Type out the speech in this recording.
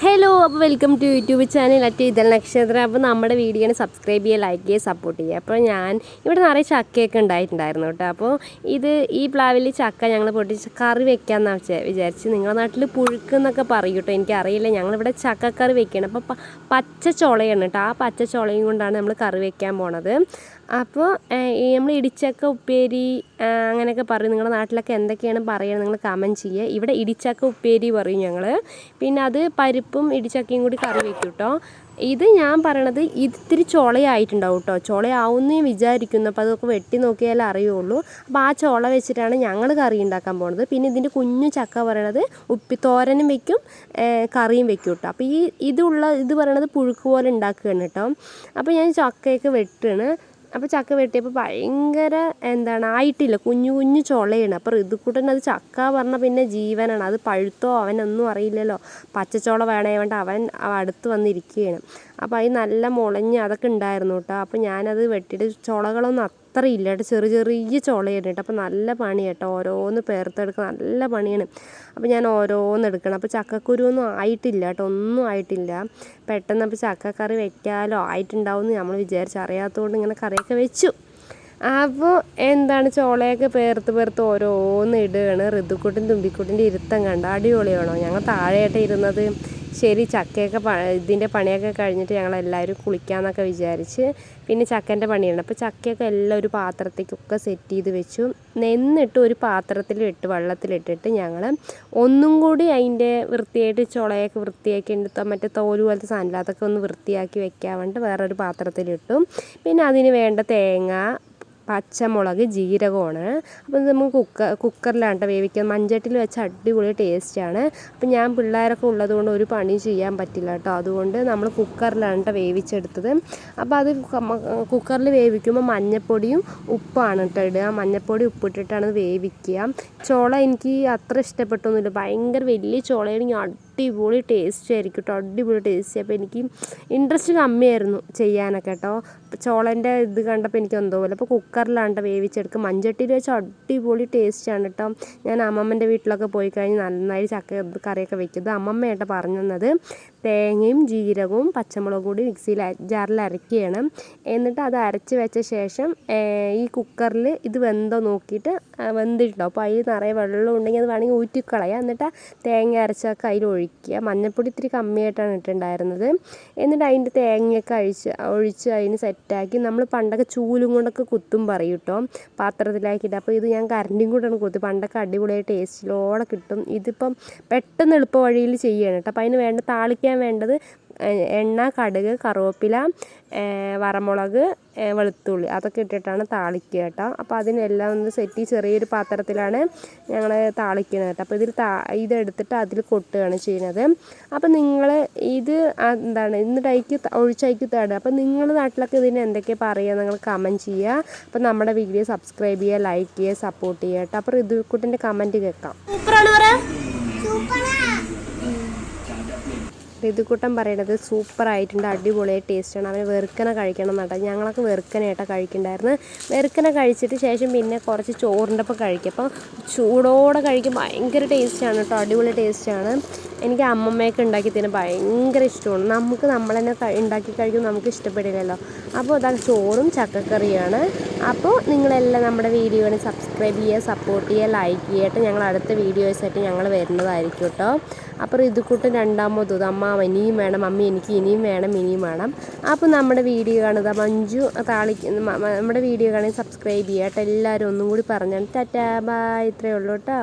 Hello, അപ്പോൾ welcome to YouTube channel at ഇതൽ നക്ഷത്രം. അപ്പോൾ നമ്മുടെ വീഡിയോനെ സബ്സ്ക്രൈബ് ചെയ്യുക, ലൈക്ക് ചെയ്യുക, സപ്പോർട്ട് ചെയ്യുക. അപ്പോൾ ഞാൻ ഇവിടെ നിറയെ ചക്കയൊക്കെ ഉണ്ടായിട്ടുണ്ടായിരുന്നു കേട്ടോ. അപ്പോൾ ഈ പ്ലാവിൽ ചക്ക ഞങ്ങൾ പൊട്ടിച്ച് കറി വെക്കാമെന്നാണ് വിചാരിച്ച്. നിങ്ങളുടെ നാട്ടിൽ പുഴുക്ക് എന്നൊക്കെ പറയും കേട്ടോ, എനിക്കറിയില്ല. ഞങ്ങളിവിടെ ചക്കക്കറി വെക്കണം. അപ്പോൾ പച്ച ചുളയാണ് കേട്ടോ. ആ പച്ച ചുളയും കൊണ്ടാണ് നമ്മൾ കറി വെക്കാൻ പോണത്. അപ്പോൾ നമ്മൾ ഇടിച്ചക്ക ഉപ്പേരി അങ്ങനെയൊക്കെ പറയും. നിങ്ങളുടെ നാട്ടിലൊക്കെ എന്തൊക്കെയാണ് പറയുക, നിങ്ങൾ കമൻറ്റ് ചെയ്യുക. ഇവിടെ ഇടിച്ചക്ക ഉപ്പേരി പറയും ഞങ്ങൾ. പിന്നെ അത് പരിപ്പും ഇടിച്ചക്കയും കൂടി കറി വെക്കും കേട്ടോ. ഇത് ഞാൻ പറയണത് ഇത്തിരി ചുളയായിട്ടുണ്ടാവും കേട്ടോ. ചുളയാവുന്നേ വിചാരിക്കുന്നു. അപ്പോൾ അതൊക്കെ വെട്ടി നോക്കിയാലേ അറിയുള്ളൂ. അപ്പോൾ ആ ചുള വെച്ചിട്ടാണ് ഞങ്ങൾ കറി ഉണ്ടാക്കാൻ പോകുന്നത്. പിന്നെ ഇതിൻ്റെ കുഞ്ഞു ചക്ക പറയണത് തോരനും വെക്കും, കറിയും വെക്കും കേട്ടോ. അപ്പോൾ ഇത് പറയണത് പുഴുക്ക് പോലെ ഉണ്ടാക്കുകയാണ് കേട്ടോ. അപ്പോൾ ഞാൻ ചക്കയൊക്കെ വെട്ടാണ്. അപ്പോൾ ചക്ക വെട്ടിയപ്പോൾ ഭയങ്കര ആയിട്ടില്ല, കുഞ്ഞു കുഞ്ഞു ചുളയാണ്. അപ്പോൾ ഋതുക്കുട്ടൻ അത് ചക്ക പറഞ്ഞാൽ പിന്നെ ജീവനാണ്. അത് പഴുത്തോ അവനൊന്നും അറിയില്ലല്ലോ, പച്ചച്ചോള വേണേ വേണ്ട അവൻ അടുത്ത് വന്നിരിക്കുകയാണ്. അപ്പോൾ അത് നല്ല മുളഞ്ഞ് അതൊക്കെ ഉണ്ടായിരുന്നു കേട്ടോ. അപ്പോൾ ഞാനത് വെട്ടിയിട്ട് ചുളകളൊന്നും അത്ര ഇല്ല കേട്ടോ, ചെറിയ ചുളയാണ് കേട്ടോ. അപ്പോൾ നല്ല പണി കേട്ടോ, ഓരോന്ന് പേർത്തെടുക്കുക നല്ല പണിയാണ്. അപ്പോൾ ഞാൻ ഓരോന്ന് എടുക്കണം. അപ്പോൾ ചക്കക്കുരുവൊന്നും ആയിട്ടില്ല കേട്ടോ, ഒന്നും ആയിട്ടില്ല. പെട്ടെന്ന് അപ്പോൾ ചക്കക്കറി വെക്കാലോ ആയിട്ടുണ്ടാവും എന്ന് നമ്മൾ വിചാരിച്ചറിയാത്തതുകൊണ്ട് ഇങ്ങനെ കറിയൊക്കെ വെച്ചു. അപ്പോൾ ചോളയൊക്കെ പേർത്ത് ഓരോന്ന് ഇടുകയാണ്. ഋതുക്കുട്ടിൻ തുമ്പിക്കുട്ടിൻ്റെ ഇരുത്തം കണ്ട അടിപൊളിയാണോ? ഞങ്ങൾ താഴെയായിട്ട് ഇരുന്നത്. ശരി, ചക്കയൊക്കെ ഇതിൻ്റെ പണിയൊക്കെ കഴിഞ്ഞിട്ട് ഞങ്ങളെല്ലാവരും കുളിക്കാമെന്നൊക്കെ വിചാരിച്ച്. പിന്നെ ചക്കൻ്റെ പണിയാണ്. അപ്പോൾ ചക്കയൊക്കെ എല്ലാം ഒരു പാത്രത്തേക്കൊക്കെ സെറ്റ് ചെയ്ത് വെച്ചു. എന്നിട്ട് ഒരു പാത്രത്തിലിട്ട് വെള്ളത്തിലിട്ടിട്ട് ഞങ്ങൾ ഒന്നും കൂടി അതിൻ്റെ വൃത്തിയായിട്ട് ചുളയൊക്കെ വൃത്തിയാക്കി എടുത്താൽ മറ്റേ തോല് പോലത്തെ സാധനം അതൊക്കെ ഒന്ന് വൃത്തിയാക്കി വെക്കാൻ വേണ്ടിയിട്ട് വേറൊരു പാത്രത്തിലിട്ടു. പിന്നെ അതിന് വേണ്ട തേങ്ങ, പച്ചമുളക്, ജീരകമാണ്. അപ്പോൾ നമുക്ക് കുക്കറിലാണ് വേവിക്കുക. മൺചട്ടിയിൽ വെച്ച് അടിപൊളി ടേസ്റ്റാണ്. അപ്പം ഞാൻ പിള്ളേരൊക്കെ ഉള്ളതുകൊണ്ട് ഒരു പണി ചെയ്യാൻ പറ്റില്ല കേട്ടോ. അതുകൊണ്ട് നമ്മൾ കുക്കറിലാണ് വേവിച്ചെടുത്തത്. അപ്പോൾ അത് കുക്കറിൽ വേവിക്കുമ്പോൾ മഞ്ഞൾപ്പൊടിയും ഉപ്പാണ് കേട്ടോ ഇടുക. മഞ്ഞൾപ്പൊടി ഉപ്പിട്ടിട്ടാണ് വേവിക്കുക. ചോള എനിക്ക് അത്ര ഇഷ്ടപ്പെട്ടൊന്നുമില്ല, ഭയങ്കര വലിയ ചോളയാണെങ്കിൽ അടിപൊളി ടേസ്റ്റ് ആയിരിക്കും കേട്ടോ, അടിപൊളി ടേസ്റ്റ്. അപ്പോൾ എനിക്ക് ഇൻട്രസ്റ്റ് കമ്മിയായിരുന്നു ചെയ്യാനൊക്കെ കേട്ടോ. ചോളൻ്റെ ഇത് കണ്ടപ്പോൾ എനിക്ക് എന്തോ പോലെ. അപ്പോൾ കുക്കറിലാണ് വേവിച്ചെടുക്കുക. മൺചട്ടിയിൽ വെച്ച് അടിപൊളി ടേസ്റ്റാണ് കേട്ടോ. ഞാൻ അമ്മമ്മൻ്റെ വീട്ടിലൊക്കെ പോയി കഴിഞ്ഞ് നന്നായി ചക്ക കറിയൊക്കെ വെക്കുന്നത് അമ്മമ്മയായിട്ട് പറഞ്ഞു തന്നത്. തേങ്ങയും ജീരകവും പച്ചമുളകും കൂടി മിക്സിയിൽ ജാറിൽ അരയ്ക്കുകയാണ്. എന്നിട്ട് അത് അരച്ച് വെച്ച ശേഷം ഈ കുക്കറിൽ ഇത് വെന്തോ നോക്കിയിട്ട് വെന്തിട്ടോ. അപ്പോൾ അതിൽ നിറയെ വെള്ളം ഉണ്ടെങ്കിൽ അത് വേണമെങ്കിൽ ഊറ്റിക്കളയാം. എന്നിട്ട് തേങ്ങ അരച്ചൊക്കെ അതിൽ ഒഴിക്കുക. മഞ്ഞൾപ്പൊടി ഇത്തിരി കമ്മിയായിട്ടാണ് ഇട്ടുണ്ടായിരുന്നത്. എന്നിട്ട് അതിൻ്റെ തേങ്ങയൊക്കെ ഒഴിച്ച് അതിന് സെറ്റാക്കി. നമ്മൾ പണ്ടൊക്കെ ചൂലും കൊണ്ടൊക്കെ കുത്തും പറയും കേട്ടോ, പാത്രത്തിലാക്കിയിട്ട്. അപ്പോൾ ഇത് ഞാൻ കരണ്ടിയും കൂടെയാണ് കുത്തി. പണ്ടൊക്കെ അടിപൊളിയായി ടേസ്റ്റിലോടെ കിട്ടും. ഇതിപ്പം പെട്ടെന്ന് എളുപ്പ വഴിയിൽ ചെയ്യുകയാണ് കേട്ടോ. അപ്പോൾ അതിന് വേണ്ട താളിക്കാൻ വേണ്ടത് എണ്ണ, കടുക്, കറുവേപ്പില, വറമുളക്, വെളുത്തുള്ളി അതൊക്കെ ഇട്ടിട്ടാണ് താളിക്കുക കേട്ടോ. അപ്പോൾ അതിനെല്ലാം ഒന്ന് സെറ്റ് ചെറിയൊരു പാത്രത്തിലാണ് ഞങ്ങൾ താളിക്കുന്നത് കേട്ടോ. അപ്പോൾ ഇതെടുത്തിട്ട് അതിൽ കൊട്ടുകയാണ് ചെയ്യുന്നത്. അപ്പോൾ നിങ്ങൾ ഇത് എന്നിട്ട് ഒഴിച്ചയക്കി തേടുക. അപ്പോൾ നിങ്ങളുടെ നാട്ടിലൊക്കെ ഇതിന് എന്തൊക്കെയാണ് പറയുക നിങ്ങൾ കമൻറ്റ് ചെയ്യുക. അപ്പോൾ നമ്മുടെ വീഡിയോ സബ്സ്ക്രൈബ് ചെയ്യുക, ലൈക്ക് ചെയ്യുക, സപ്പോർട്ട് ചെയ്യുക കേട്ടോ. അപ്പോൾ ഋതുക്കുട്ടിൻ്റെ കമൻറ്റ് കേൾക്കാം. സൂപ്പറാണ് പറയാ. ഋതുക്കുട്ടൻ പറയണത് സൂപ്പറായിട്ടുണ്ട്, അടിപൊളിയായി ടേസ്റ്റാണ്. അവന് വെറുക്കന കഴിക്കണം എന്നാട്ടോ. ഞങ്ങളൊക്കെ വെറുക്കനായിട്ടാണ് കഴിക്കണ്ടായിരുന്നു. വെറുക്കന കഴിച്ചിട്ട് ശേഷം പിന്നെ കുറച്ച് ചോറിൻ്റെ ഒപ്പം കഴിക്കും. അപ്പോൾ ചൂടോടെ കഴിക്കും, ഭയങ്കര ടേസ്റ്റാണ് കേട്ടോ, അടിപൊളി ടേസ്റ്റാണ്. എനിക്ക് അമ്മമ്മയൊക്കെ ഉണ്ടാക്കി തരാൻ ഭയങ്കര ഇഷ്ടമാണ്. നമുക്ക് നമ്മൾ തന്നെ ഉണ്ടാക്കി കഴിക്കും, നമുക്ക് ഇഷ്ടപ്പെടില്ലല്ലോ. അപ്പോൾ അതാണ് ചോറും ചക്കക്കറിയാണ്. അപ്പോൾ നിങ്ങളെല്ലാം നമ്മുടെ വീഡിയോനെ സബ്സ്ക്രൈബ് ചെയ്യുക, സപ്പോർട്ട് ചെയ്യുക, ലൈക്ക് ചെയ്യട്ടെ. ഞങ്ങൾ അടുത്ത വീഡിയോസായിട്ട് ഞങ്ങൾ വരുന്നതായിരിക്കും കേട്ടോ. അപ്പോൾ ഋതുക്കുട്ടൻ രണ്ടാമത് അമ്മ ഇനിയും വേണം, മമ്മി എനിക്ക് ഇനിയും വേണം. അപ്പോൾ നമ്മുടെ വീഡിയോ കാണുക, മഞ്ജു നമ്മുടെ വീഡിയോ കാണുക, സബ്സ്ക്രൈബ് ചെയ്യുക കേട്ടോ. എല്ലാവരും ഒന്നും കൂടി പറഞ്ഞാൽ ടാറ്റാ ബൈ, ഇത്രയേ ഉള്ളൂ കേട്ടോ.